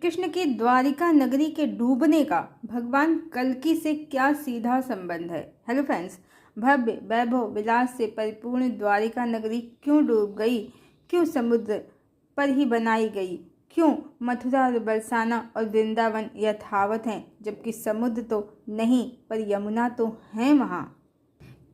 कृष्ण की द्वारिका नगरी के डूबने का भगवान कल्कि से क्या सीधा संबंध है। हेलो फ्रेंड्स, भव्य वैभव विलास से परिपूर्ण द्वारिका नगरी क्यों डूब गई? क्यों समुद्र पर ही बनाई गई? क्यों मथुरा, बरसाना और वृंदावन यथावत हैं, जबकि समुद्र तो नहीं पर यमुना तो है वहाँ?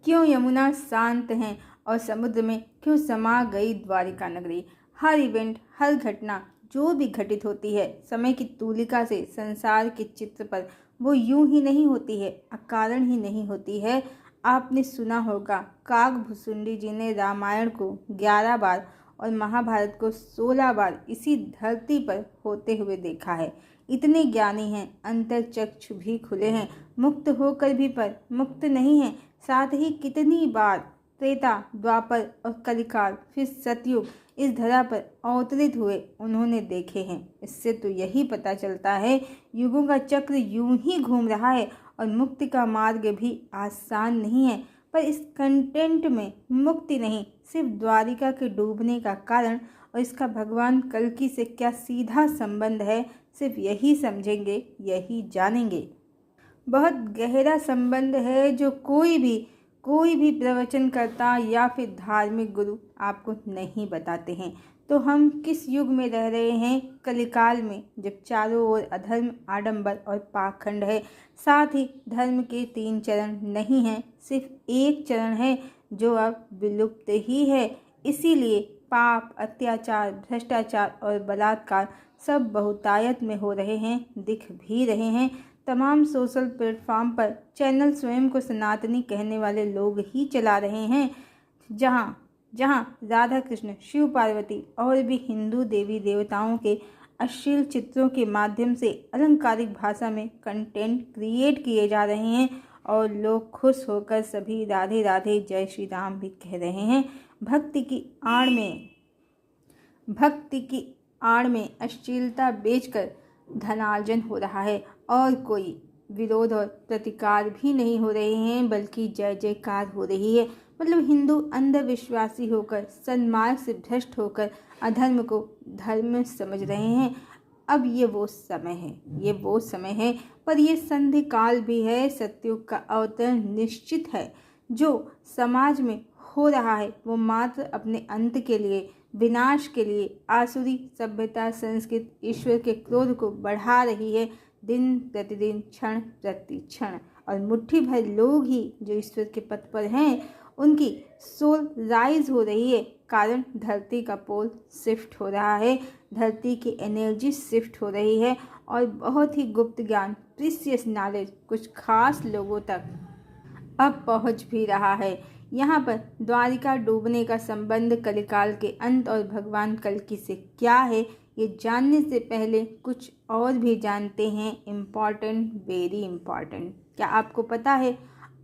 क्यों यमुना शांत हैं और समुद्र में क्यों समा गई द्वारिका नगरी? हर इवेंट, हर घटना जो भी घटित होती है समय की तूलिका से संसार के चित्र पर, वो यूं ही नहीं होती है, अकारण ही नहीं होती है। आपने सुना होगा, काकभुसुंडी जी ने रामायण को 11 बार और महाभारत को 16 बार इसी धरती पर होते हुए देखा है। इतने ज्ञानी हैं, अंतरचक्षु भी खुले हैं, मुक्त होकर भी पर मुक्त नहीं हैं। साथ ही कितनी बार त्रेता, द्वापर और कलिकाल, फिर सतयुग इस धरा पर अवतरित हुए उन्होंने देखे हैं। इससे तो यही पता चलता है युगों का चक्र यूं ही घूम रहा है और मुक्ति का मार्ग भी आसान नहीं है। पर इस कंटेंट में मुक्ति नहीं, सिर्फ द्वारिका के डूबने का कारण और इसका भगवान कल्कि से क्या सीधा संबंध है, सिर्फ यही समझेंगे, यही जानेंगे। बहुत गहरा संबंध है जो कोई भी प्रवचन करता या फिर धार्मिक गुरु आपको नहीं बताते हैं। तो हम किस युग में रह रहे हैं? कलिकाल में, जब चारों ओर अधर्म, आडंबर और पाखंड है। साथ ही धर्म के 3 चरण नहीं हैं, सिर्फ एक चरण है जो अब विलुप्त ही है। इसीलिए पाप, अत्याचार, भ्रष्टाचार और बलात्कार सब बहुतायत में हो रहे हैं, दिख भी रहे हैं। तमाम सोशल प्लेटफॉर्म पर चैनल स्वयं को सनातनी कहने वाले लोग ही चला रहे हैं, जहां राधा कृष्ण, शिव पार्वती और भी हिंदू देवी देवताओं के अश्लील चित्रों के माध्यम से अलंकारिक भाषा में कंटेंट क्रिएट किए जा रहे हैं और लोग खुश होकर सभी राधे राधे जय श्री राम भी कह रहे हैं। भक्ति की आड़ में अश्लीलता बेचकर धनार्जन हो रहा है और कोई विरोध और प्रतिकार भी नहीं हो रहे हैं, बल्कि जय जयकार हो रही है। मतलब हिंदू अंधविश्वासी होकर, सन्मार्ग से भ्रष्ट होकर अधर्म को धर्म समझ रहे हैं। अब ये वो समय है, पर यह संधि काल भी है। सतयुग का अवतरण निश्चित है। जो समाज में हो रहा है वो मात्र अपने अंत के लिए, विनाश के लिए आसुरी सभ्यता, संस्कृत, ईश्वर के क्रोध को बढ़ा रही है, दिन प्रतिदिन, क्षण प्रति क्षण। और मुट्ठी भर लोग ही जो ईश्वर के पथ पर हैं, उनकी सोल राइज हो रही है। कारण धरती का पोल शिफ्ट हो रहा है, धरती की एनर्जी शिफ्ट हो रही है और बहुत ही गुप्त ज्ञान, प्रीसियस नॉलेज कुछ खास लोगों तक अब पहुंच भी रहा है। यहाँ पर द्वारिका डूबने का संबंध कलिकाल के अंत और भगवान कल्कि से क्या है, ये जानने से पहले कुछ और भी जानते हैं। Important, very important. क्या आपको पता है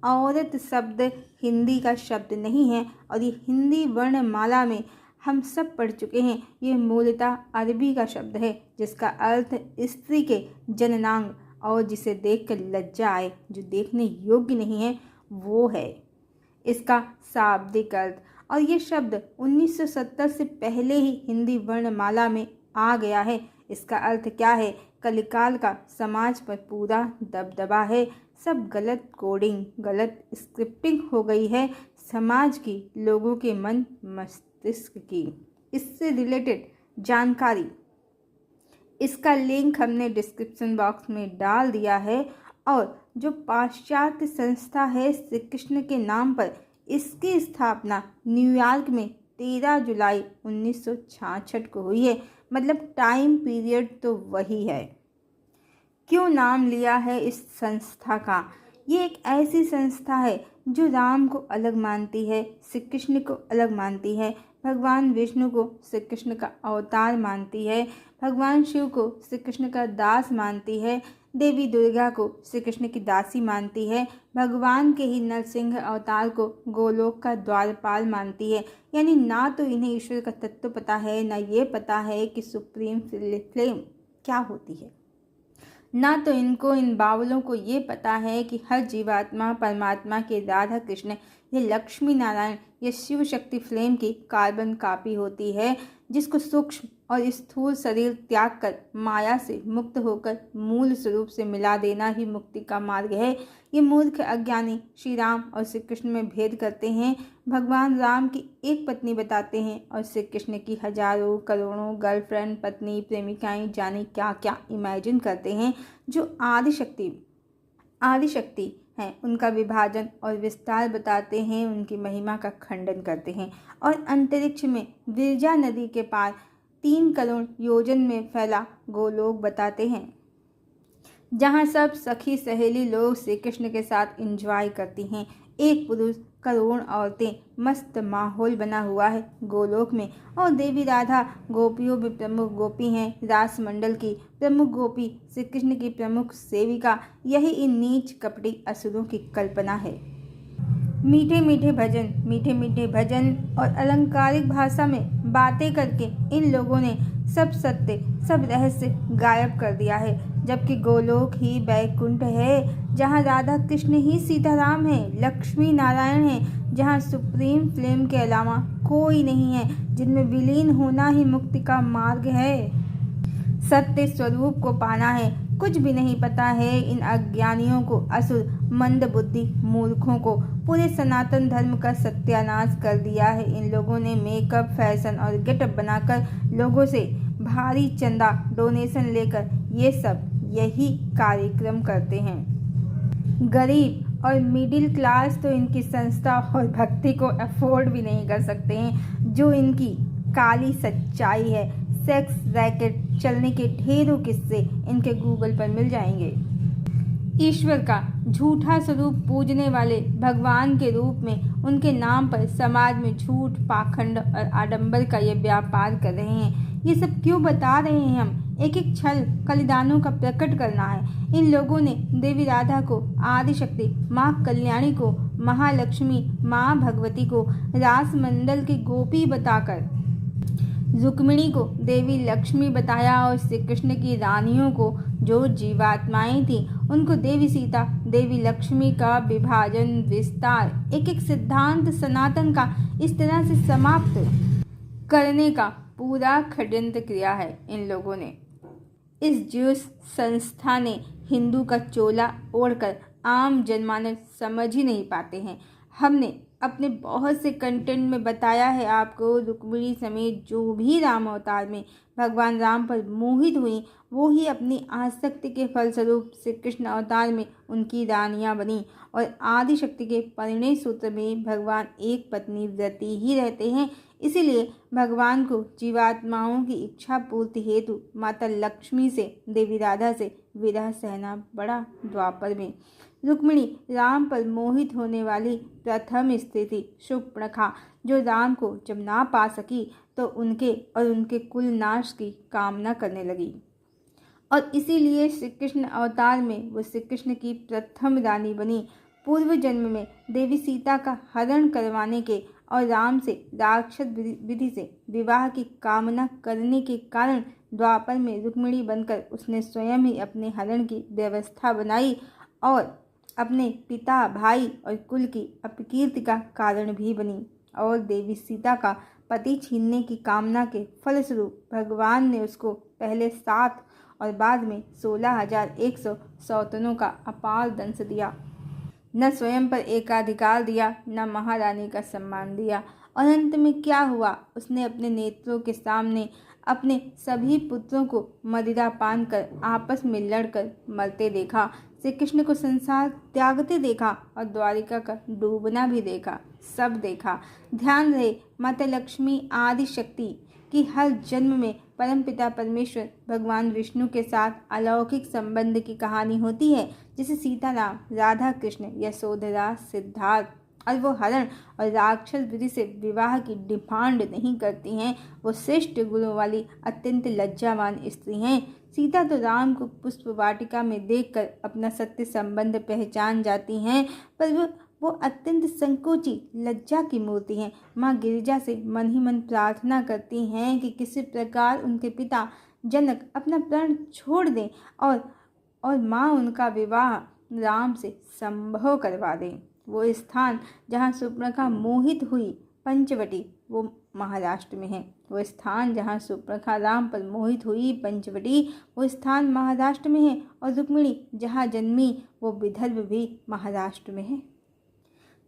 औरत शब्द हिंदी का शब्द नहीं है और ये हिंदी वर्णमाला में हम सब पढ़ चुके हैं। ये मूलतः अरबी का शब्द है जिसका अर्थ स्त्री के जननांग और जिसे देखकर लज्जा आए, जो देखने योग्य नहीं है वो है इसका शाब्दिक अर्थ। और ये शब्द 1970 से पहले ही हिंदी वर्णमाला में आ गया है। इसका अर्थ क्या है? कलिकाल का समाज पर पूरा दबदबा है। सब गलत कोडिंग, गलत स्क्रिप्टिंग हो गई है समाज की, लोगों के मन मस्तिष्क की। इससे रिलेटेड जानकारी, इसका लिंक हमने डिस्क्रिप्शन बॉक्स में डाल दिया है। और जो पाश्चात्य संस्था है श्री कृष्ण के नाम पर, इसकी स्थापना न्यूयॉर्क में 13 जुलाई 1966 को हुई है। मतलब टाइम पीरियड तो वही है। क्यों नाम लिया है इस संस्था का? ये एक ऐसी संस्था है जो राम को अलग मानती है, श्री कृष्ण को अलग मानती है, भगवान विष्णु को श्री कृष्ण का अवतार मानती है, भगवान शिव को श्री कृष्ण का दास मानती है, देवी दुर्गा को श्री कृष्ण की दासी मानती है, भगवान के ही नरसिंह अवतार को गोलोक का द्वारपाल मानती है। यानी ना तो इन्हें ईश्वर का तत्व पता है, ना ये पता है कि सुप्रीम फ्लेम क्या होती है, ना तो इनको, इन बावलों को ये पता है कि हर जीवात्मा परमात्मा के राधा कृष्ण, ये लक्ष्मी नारायण, ये शिव शक्ति फ्लेम की कार्बन कॉपी होती है, जिसको सूक्ष्म और स्थूल शरीर त्याग कर माया से मुक्त होकर मूल स्वरूप से मिला देना ही मुक्ति का मार्ग है। ये मूर्ख अज्ञानी श्री राम और श्री कृष्ण में भेद करते हैं। भगवान राम की एक पत्नी बताते हैं और श्री कृष्ण की हजारों करोड़ों गर्लफ्रेंड, पत्नी, प्रेमिकाएं, जाने क्या क्या इमेजिन करते हैं। जो आदिशक्ति हैं उनका विभाजन और विस्तार बताते हैं, उनकी महिमा का खंडन करते हैं और अंतरिक्ष में विरजा नदी के पार 3 करोड़ योजन में फैला गोलोक बताते हैं, जहाँ सब सखी सहेली लोग श्री कृष्ण के साथ एंजॉय करती हैं। एक पुरुष, करोड़ औरतें, मस्त माहौल बना हुआ है गोलोक में। और देवी राधा गोपियों में प्रमुख गोपी हैं, रास मंडल की प्रमुख गोपी, श्री कृष्ण की प्रमुख सेविका। यही इन नीच कपटी असुरों की कल्पना है। मीठे मीठे भजन और अलंकारिक भाषा में बातें करके इन लोगों ने सब सत्य, सब रहस्य गायब कर दिया है। जबकि गोलोक ही बैकुंठ है, जहाँ राधा कृष्ण ही सीताराम है, लक्ष्मी नारायण है, जहाँ सुप्रीम फ्लेम के अलावा कोई नहीं है, जिनमें विलीन होना ही मुक्ति का मार्ग है। सत्य स्वरूप को पाना है। कुछ भी नहीं पता है इन अज्ञानियों को, असुर, मंद बुद्धि मूर्खों को। पूरे सनातन धर्म का सत्यानाश कर दिया है। इन लोगों ने मेकअप, फैशन और गेटअप बनाकर लोगों से भारी चंदा, डोनेशन लेकर यही कार्यक्रम करते हैं। गरीब और मिडिल क्लास तो इनकी संस्था और भक्ति को अफोर्ड भी नहीं कर सकते हैं। जो इनकी काली सच्चाई है, सेक्स रैकेट चलने के ढेरों किस्से इनके गूगल पर मिल जाएंगे। ईश्वर का झूठा स्वरूप पूजने वाले भगवान के रूप में उनके नाम पर समाज में झूठ, पाखंड और आडंबर का ये व्यापार कर रहे हैं। ये सब क्यों बता रहे हैं हम? एक एक छल कलिदानों का प्रकट करना है। इन लोगों ने देवी राधा को आदिशक्ति, माँ कल्याणी को महालक्ष्मी, माँ भगवती को रास मंडल की गोपी बताकर रुक्मिणी को देवी लक्ष्मी बताया और श्री कृष्ण की रानियों को जो जीवात्माएं थी उनको देवी सीता, देवी लक्ष्मी का विभाजन, विस्तार, एक एक सिद्धांत सनातन का इस तरह से समाप्त करने का पूरा षड्यंत्र किया है इन लोगों ने। इस ज्यूस संस्था ने हिंदू का चोला ओढ़कर आम जनमानस समझ ही नहीं पाते हैं। हमने अपने बहुत से कंटेंट में बताया है आपको, रुक्मिणी समेत जो भी राम अवतार में भगवान राम पर मोहित हुई, वो ही अपनी आसक्ति के फलस्वरूप श्री कृष्ण अवतार में उनकी रानियां बनी। और आदिशक्ति के परिणय सूत्र में भगवान एक पत्नी व्रती ही रहते हैं। इसीलिए भगवान को जीवात्माओं की इच्छा पूर्ति हेतु माता लक्ष्मी से, देवी राधा से विरह सहना पड़ा। द्वापर में रुक्मिणी राम पर मोहित होने वाली प्रथम स्त्री थी शूर्पणखा, जो राम को जब ना पा सकी तो उनके और उनके कुल नाश की कामना करने लगी। और इसीलिए श्री कृष्ण अवतार में वो श्री कृष्ण की प्रथम रानी बनी। पूर्व जन्म में देवी सीता का हरण करवाने के और राम से राक्षस विधि से विवाह की कामना करने के कारण द्वापर में रुक्मिणी बनकर उसने स्वयं ही अपने हरण की व्यवस्था बनाई और अपने पिता, भाई और कुल की अपकीर्ति का कारण भी बनी। और देवी सीता का पति छीनने की कामना के फलस्वरूप भगवान ने उसको पहले 7 और बाद में 16,100 सौतनों का अपार दंश दिया। न स्वयं पर एकाधिकार दिया, न महारानी का सम्मान दिया। और अंत में क्या हुआ? उसने अपने नेत्रों के सामने अपने सभी पुत्रों को मदिरा पान कर आपस में लड़कर मरते देखा, श्री कृष्ण को संसार त्यागते देखा और द्वारिका का डूबना भी देखा, सब देखा। ध्यान रहे, माता लक्ष्मी आदि शक्ति की हर जन्म में परमपिता परमेश्वर भगवान विष्णु के साथ अलौकिक संबंध की कहानी होती है। जैसे सीताराम, राधा कृष्ण, यशोधरा, सिद्धार्थ। और वो हरण और राक्षस विधि से विवाह की डिमांड नहीं करती हैं। वो श्रेष्ठ गुणों वाली अत्यंत लज्जावान स्त्री हैं। सीता तो राम को पुष्प वाटिका में देखकर अपना सत्य संबंध पहचान जाती हैं, पर वो अत्यंत संकोची लज्जा की मूर्ति हैं। माँ गिरिजा से मन ही मन प्रार्थना करती हैं कि किसी प्रकार उनके पिता जनक अपना प्राण छोड़ दें और माँ उनका विवाह राम से संभव करवा दें। वो स्थान जहाँ शूर्पणखा मोहित हुई, पंचवटी, वो महाराष्ट्र में है। वो स्थान जहाँ सुप्रखा राम पर मोहित हुई पंचवटी, वो स्थान महाराष्ट्र में है। और रुक्मिणी जहाँ जन्मी वो विदर्भ भी महाराष्ट्र में है।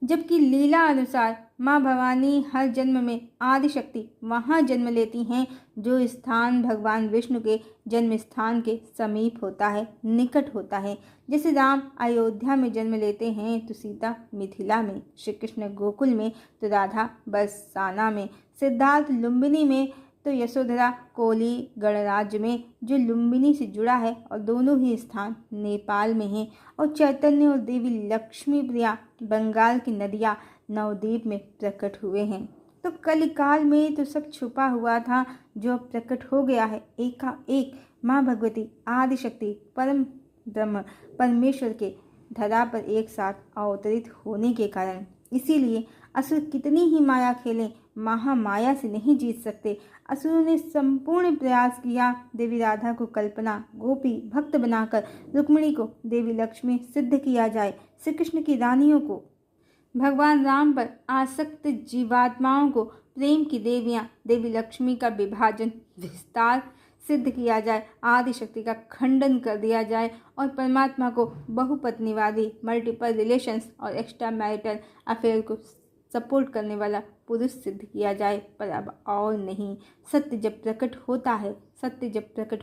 जबकि लीला अनुसार माँ भवानी हर जन्म में आदिशक्ति वहाँ जन्म लेती हैं जो स्थान भगवान विष्णु के जन्म स्थान के समीप होता है, निकट होता है। जैसे राम अयोध्या में जन्म लेते हैं तो सीता मिथिला में, श्री कृष्ण गोकुल में तो राधा बरसाना में, सिद्धार्थ लुम्बिनी में तो यशोधरा कोली गणराज्य में जो लुम्बिनी से जुड़ा है, और दोनों ही स्थान नेपाल में हैं। और चैतन्य और देवी लक्ष्मी प्रिया बंगाल की नदिया नवद्वीप में प्रकट हुए हैं। तो कलिकाल में तो सब छुपा हुआ था जो प्रकट हो गया है एकाएक। माँ भगवती आदिशक्ति परम ब्रह्म परमेश्वर के धरा पर एक साथ अवतरित होने के कारण। इसीलिए असुर कितनी ही माया खेलें, महामाया से नहीं जीत सकते। असुरों ने संपूर्ण प्रयास किया देवी राधा को कल्पना गोपी भक्त बनाकर रुक्मिणी को देवी लक्ष्मी सिद्ध किया जाए, श्री कृष्ण की रानियों को भगवान राम पर आसक्त जीवात्माओं को प्रेम की देवियाँ देवी लक्ष्मी का विभाजन विस्तार सिद्ध किया जाए, आदिशक्ति का खंडन कर दिया जाए और परमात्मा को बहुपत्नीवादी मल्टीपल रिलेशंस और एक्स्ट्रा मैरिटल अफेयर को सपोर्ट करने वाला पुरुष सिद्ध किया जाए। पर अब और नहीं। सत्य जब प्रकट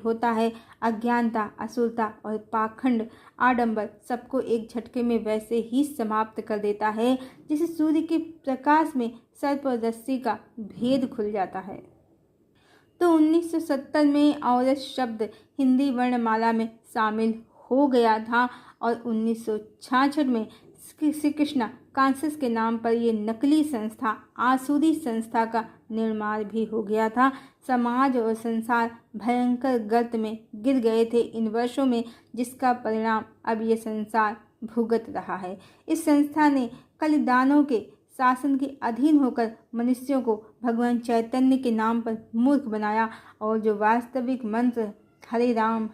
होता है अज्ञानता, असुरता और पाखंड आडंबर सबको एक झटके में वैसे ही समाप्त कर देता है जैसे सूर्य के प्रकाश में सर्प और रस्सी का भेद खुल जाता है। तो 1970 में औरत शब्द हिंदी वर्णमाला में शामिल हो गया था और 1966 में श्री कृष्णा कांसिस के नाम पर ये नकली संस्था आसुरी संस्था का निर्माण भी हो गया था। समाज और संसार भयंकर गर्त में गिर गए थे इन वर्षों में, जिसका परिणाम अब ये संसार भुगत रहा है। इस संस्था ने कलिदानों के शासन के अधीन होकर मनुष्यों को भगवान चैतन्य के नाम पर मूर्ख बनाया और जो वास्तविक मंत्र हरे राम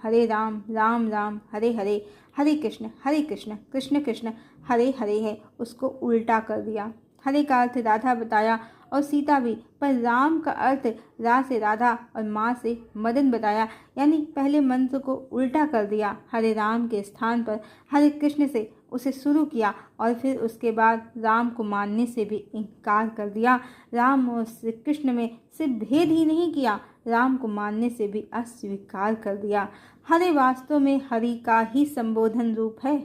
राम राम हरे हरे, हरे कृष्ण कृष्ण कृष्ण हरे हरे है उसको उल्टा कर दिया। हरे का अर्थ राधा बताया और सीता भी, पर राम का अर्थ रा से राधा और माँ से मदन बताया, यानी पहले मंत्र को उल्टा कर दिया। हरे राम के स्थान पर हरे कृष्ण से उसे शुरू किया और फिर उसके बाद राम को मानने से भी इनकार कर दिया। राम और श्री कृष्ण में सिर्फ भेद ही नहीं किया, राम को मानने से भी अस्वीकार कर दिया। हरे वास्तव में हरि का ही संबोधन रूप है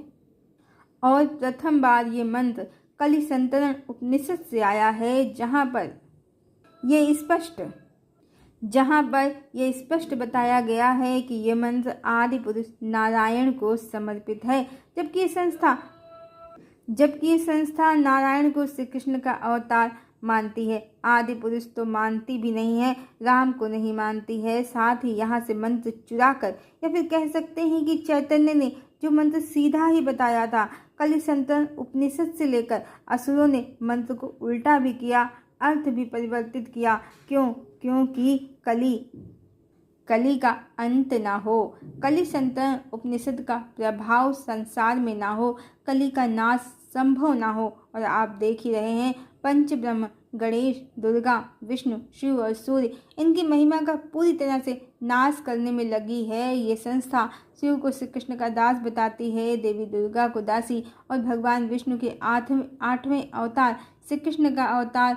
और प्रथम बार ये मंत्र कलि संतरण उपनिषद से आया है, जहाँ पर यह स्पष्ट बताया गया है कि ये मंत्र आदि पुरुष नारायण को समर्पित है। जबकि ये संस्था नारायण को श्री कृष्ण का अवतार मानती है। आदि पुरुष तो मानती भी नहीं है, राम को नहीं मानती है। साथ ही यहाँ से मंत्र चुराकर, या फिर कह सकते हैं कि चैतन्य ने जो मंत्र सीधा ही बताया था कलि संतरण उपनिषद से लेकर, असुरों ने मंत्र को उल्टा भी किया, अर्थ भी परिवर्तित किया। क्योंकि कली का अंत ना हो, कलि संतरण उपनिषद का प्रभाव संसार में ना हो, कली का नाश संभव ना हो। और आप देख ही रहे हैं पंच ब्रह्म गणेश, दुर्गा, विष्णु, शिव और सूर्य, इनकी महिमा का पूरी तरह से नाश करने में लगी है ये संस्था। शिव को श्री कृष्ण का दास बताती है, देवी दुर्गा को दासी, और भगवान विष्णु के आठवें अवतार श्री कृष्ण का अवतार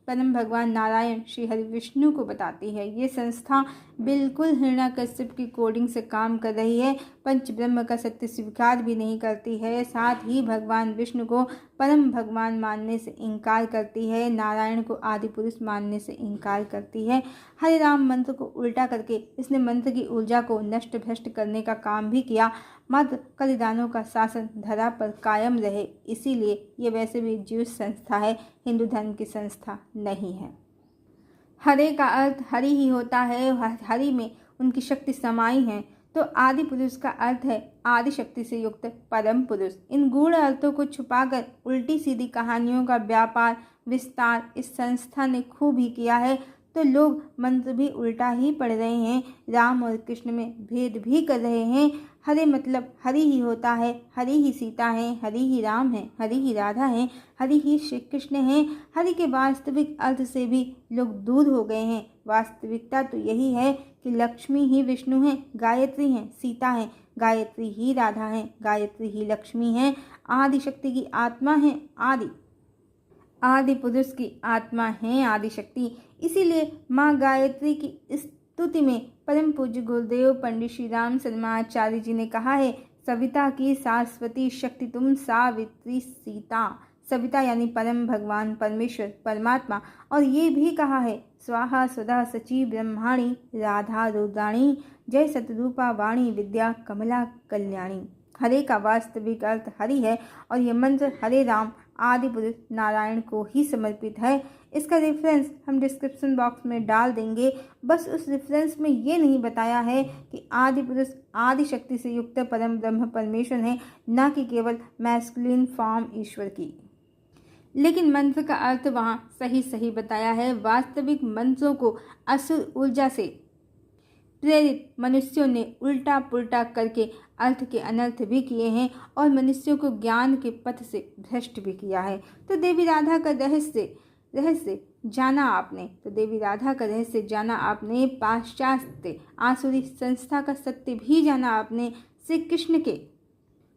परम भगवान नारायण श्री हरि विष्णु को बताती है। ये संस्था बिल्कुल हिरण्यकश्यप की कोडिंग से काम कर रही है, पंच ब्रह्म का सत्य स्वीकार भी नहीं करती है, साथ ही भगवान विष्णु को परम भगवान मानने से इनकार करती है, नारायण को आदि पुरुष मानने से इनकार करती है। हरे राम मंत्र को उल्टा करके इसने मंत्र की ऊर्जा को नष्ट भ्रष्ट करने का काम भी किया। मात्र कलिदानों का शासन धरा पर कायम रहे, इसीलिए ये वैसे भी ज्यूस संस्था है, हिंदू धर्म की संस्था नहीं है। हरे का अर्थ हरि ही होता है, हरि में उनकी शक्ति समाई है। तो आदि पुरुष का अर्थ है आदि शक्ति से युक्त परम पुरुष। इन गूढ़ अर्थों को छुपाकर उल्टी सीधी कहानियों का व्यापार विस्तार इस संस्था ने खूब ही किया है। तो लोग मंत्र भी उल्टा ही पढ़ रहे हैं, राम और कृष्ण में भेद भी कर रहे हैं। हरे मतलब हरि ही होता है, हरि ही सीता है, हरि ही राम है, हरि ही राधा है, हरि ही श्री कृष्ण है। हरि के वास्तविक अर्थ से भी लोग दूर हो गए हैं। वास्तविकता तो यही है कि लक्ष्मी ही विष्णु है, गायत्री है, सीता है, गायत्री ही राधा है, गायत्री ही लक्ष्मी है, आदि शक्ति की आत्मा है, आदि पुरुष की आत्मा है आदि शक्ति। इसीलिए माँ गायत्री की स्तुति में परम पूज्य गुरुदेव पंडित श्री राम शर्माचार्य जी ने कहा है, सविता की शाश्वती शक्ति तुम सावित्री सीता। सविता यानी परम भगवान परमेश्वर परमात्मा। और ये भी कहा है, स्वाहा स्वधा सची ब्रह्माणी राधा रुद्राणी जय सतरूपा वाणी विद्या कमला कल्याणी। हरे का वास्तविक अर्थ हरि है और यह मंत्र हरे राम आदि पुरुष नारायण को ही समर्पित है। इसका रेफरेंस हम डिस्क्रिप्शन बॉक्स में डाल देंगे। बस उस रेफरेंस में ये नहीं बताया है कि आदि पुरुष आदि शक्ति से युक्त परम ब्रह्म परमेश्वर है, न कि केवल मैस्कुलिन फॉर्म ईश्वर की। लेकिन मंत्र का अर्थ वहाँ सही बताया है। वास्तविक मंत्रों को असुर ऊर्जा से प्रेरित मनुष्यों ने उल्टा पुल्टा करके अर्थ के अनर्थ भी किए हैं और मनुष्यों को ज्ञान के पथ से भ्रष्ट भी किया है। तो देवी राधा का रहस्य जाना आपने पाश्चात्य आसुरी संस्था का सत्य भी जाना आपने, श्री कृष्ण के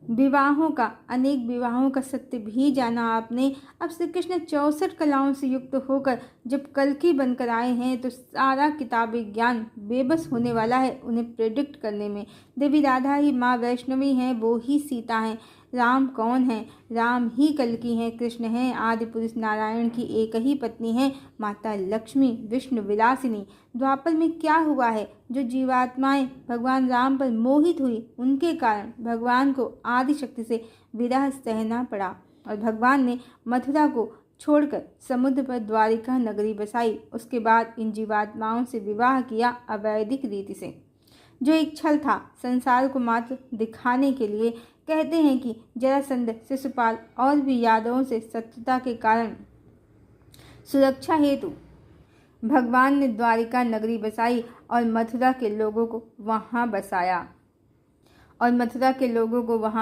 अनेक विवाहों का सत्य भी जाना आपने। अब श्री कृष्ण 64 कलाओं से युक्त होकर जब कल्कि बनकर आए हैं तो सारा किताबी ज्ञान बेबस होने वाला है उन्हें प्रेडिक्ट करने में। देवी राधा ही माँ वैष्णवी हैं, वो ही सीता हैं। राम कौन है? राम ही कल्कि हैं, कृष्ण हैं, आदि पुरुष नारायण की एक ही पत्नी है, माता लक्ष्मी विष्णु विलासिनी। द्वापर में क्या हुआ है? जो जीवात्माएं भगवान राम पर मोहित हुई उनके कारण भगवान को आदि शक्ति से विरह सहना पड़ा और भगवान ने मथुरा को छोड़कर समुद्र पर द्वारिका नगरी बसाई। उसके बाद इन जीवात्माओं से विवाह किया अवैदिक रीति से, जो एक छल था, संसार को मात्र दिखाने के लिए। कहते हैं कि जरासंध, शिशुपाल और भी यादवों से शत्रुता के कारण सुरक्षा हेतु भगवान ने द्वारिका नगरी बसाई और मथुरा के लोगों को वहाँ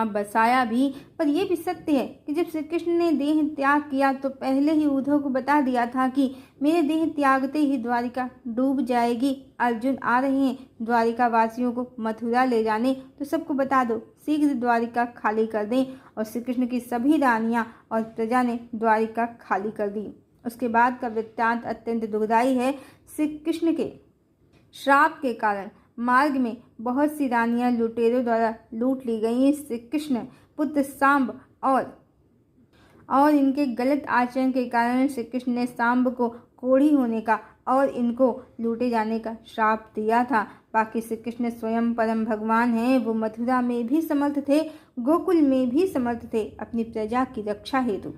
बसाया भी। पर यह भी सत्य है कि जब श्री कृष्ण ने देह त्याग किया तो पहले ही उद्धव को बता दिया था कि मेरे देह त्यागते ही द्वारिका डूब जाएगी। अर्जुन आ रहे हैं द्वारिका वासियों को मथुरा ले जाने, तो सबको बता दो शीघ्र द्वारिका खाली कर दें। और श्री कृष्ण की सभी रानियां और प्रजा ने द्वारिका खाली कर दी। उसके बाद का वृत्तांत अत्यंत दुखदायी है। श्री कृष्ण के श्राप के कारण मार्ग में बहुत सी रानियां लुटेरों द्वारा लूट ली गईं। श्री कृष्ण पुत्र सांब और इनके गलत आचरण के कारण श्री कृष्ण ने सांब को कोढ़ी होने का और इनको लूटे जाने का श्राप दिया था। बाकी श्री कृष्ण स्वयं परम भगवान हैं। वो मथुरा में भी समर्थ थे, गोकुल में भी समर्थ थे अपनी प्रजा की रक्षा हेतु।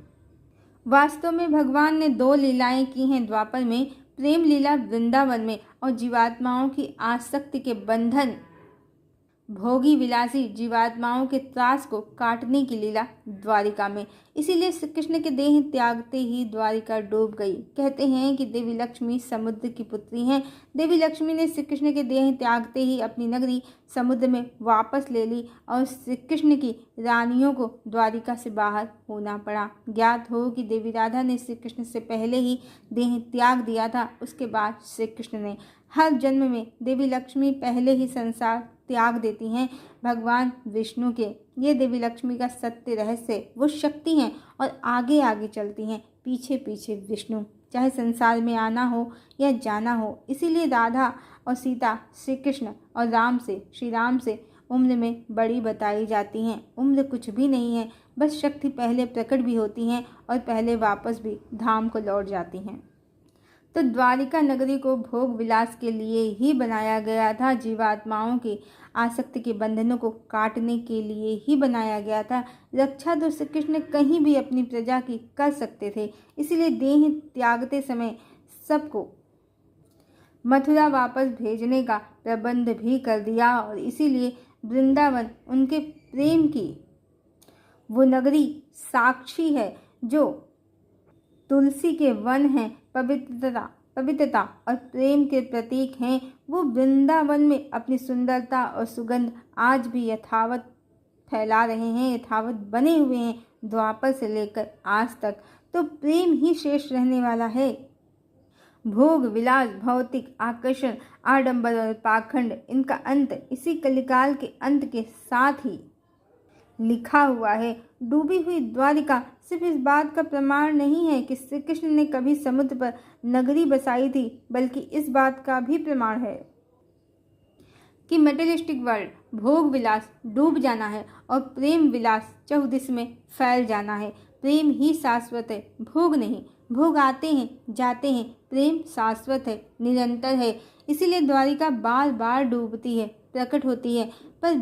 वास्तव में भगवान ने 2 लीलाएं की हैं द्वापर में, प्रेम लीला वृंदावन में और जीवात्माओं की आसक्ति के बंधन भोगी विलासी जीवात्माओं के त्रास को काटने की लीला द्वारिका में। इसीलिए श्री कृष्ण के देह त्यागते ही द्वारिका डूब गई। कहते हैं कि देवी लक्ष्मी समुद्र की पुत्री हैं। देवी लक्ष्मी ने श्री कृष्ण के देह त्यागते ही अपनी नगरी समुद्र में वापस ले ली और श्री कृष्ण की रानियों को द्वारिका से बाहर होना पड़ा। ज्ञात हो कि देवी राधा ने श्री कृष्ण से पहले ही देह त्याग दिया था। उसके बाद श्री कृष्ण ने। हर जन्म में देवी लक्ष्मी पहले ही संसार त्याग देती हैं भगवान विष्णु के। ये देवी लक्ष्मी का सत्य रहस्य। वो शक्ति हैं और आगे आगे चलती हैं, पीछे पीछे विष्णु, चाहे संसार में आना हो या जाना हो। इसीलिए राधा और सीता श्री कृष्ण और श्री राम से उम्र में बड़ी बताई जाती हैं। उम्र कुछ भी नहीं है, बस शक्ति पहले प्रकट भी होती हैं और पहले वापस भी धाम को लौट जाती हैं। तो द्वारिका नगरी को भोग विलास के लिए ही बनाया गया था, जीवात्माओं की आसक्ति के बंधनों को काटने के लिए ही बनाया गया था। रक्षा तो श्री कृष्ण कहीं भी अपनी प्रजा की कर सकते थे। इसीलिए देह त्यागते समय सबको मथुरा वापस भेजने का प्रबंध भी कर दिया और इसीलिए वृंदावन उनके प्रेम की वो नगरी साक्षी है जो तुलसी के वन है, पवित्रता और प्रेम के प्रतीक हैं, वो वृंदावन में अपनी सुंदरता और सुगंध आज भी यथावत फैला रहे हैं, यथावत बने हुए हैं द्वापर से लेकर आज तक। तो प्रेम ही शेष रहने वाला है। भोग विलास, भौतिक आकर्षण, आडंबर और पाखंड, इनका अंत इसी कलिकाल के अंत के साथ ही लिखा हुआ है। डूबी हुई द्वारिका सिर्फ इस बात का प्रमाण नहीं है कि श्री कृष्ण ने कभी समुद्र पर नगरी बसाई थी, बल्कि इस बात का भी प्रमाण है कि मटेरियलिस्टिक वर्ल्ड, भोग विलास डूब जाना है और प्रेम विलास चहुदिश में फैल जाना है। प्रेम ही शाश्वत है, भोग नहीं। भोग आते हैं जाते हैं, प्रेम शाश्वत है, निरंतर है। इसीलिए द्वारिका बार बार डूबती है, प्रकट होती है, पर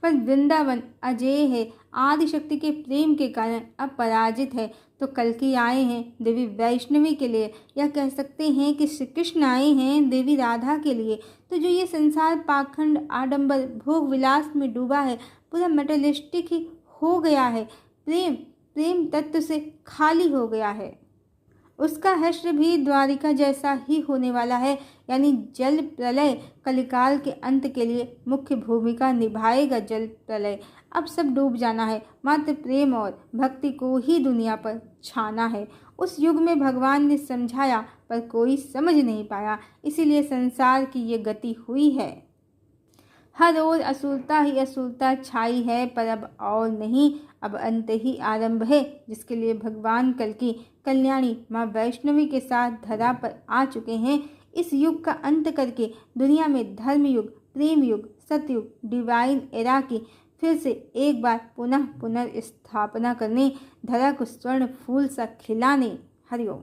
वृंदावन अजेय है, आदिशक्ति के प्रेम के कारण अपराजित है। तो कल्कि आए हैं देवी वैष्णवी के लिए, या कह सकते हैं कि श्री कृष्ण आए हैं देवी राधा के लिए। तो जो ये संसार पाखंड, आडंबर, भोग विलास में डूबा है, पूरा मटेरियलिस्टिक ही हो गया है, प्रेम तत्व से खाली हो गया है, उसका हश्र भी द्वारिका जैसा ही होने वाला है। यानी जल प्रलय कलिकाल के अंत के लिए मुख्य भूमिका निभाएगा। जल प्रलय अब सब डूब जाना है, मात्र प्रेम और भक्ति को ही दुनिया पर छाना है। उस युग में भगवान ने समझाया, पर कोई समझ नहीं पाया, इसीलिए संसार की ये गति हुई है। हर ओर असुरता ही असुरता छाई है, पर अब और नहीं, अब अंत ही आरंभ है, जिसके लिए भगवान कल्कि कल्याणी माँ वैष्णवी के साथ धरा पर आ चुके हैं। इस युग का अंत करके दुनिया में धर्म युग, प्रेम युग, सतयुग, डिवाइन एरा की फिर से एक बार पुनर्स्थापना करने, धरा को स्वर्ण फूल सा खिलाने। हरिओम।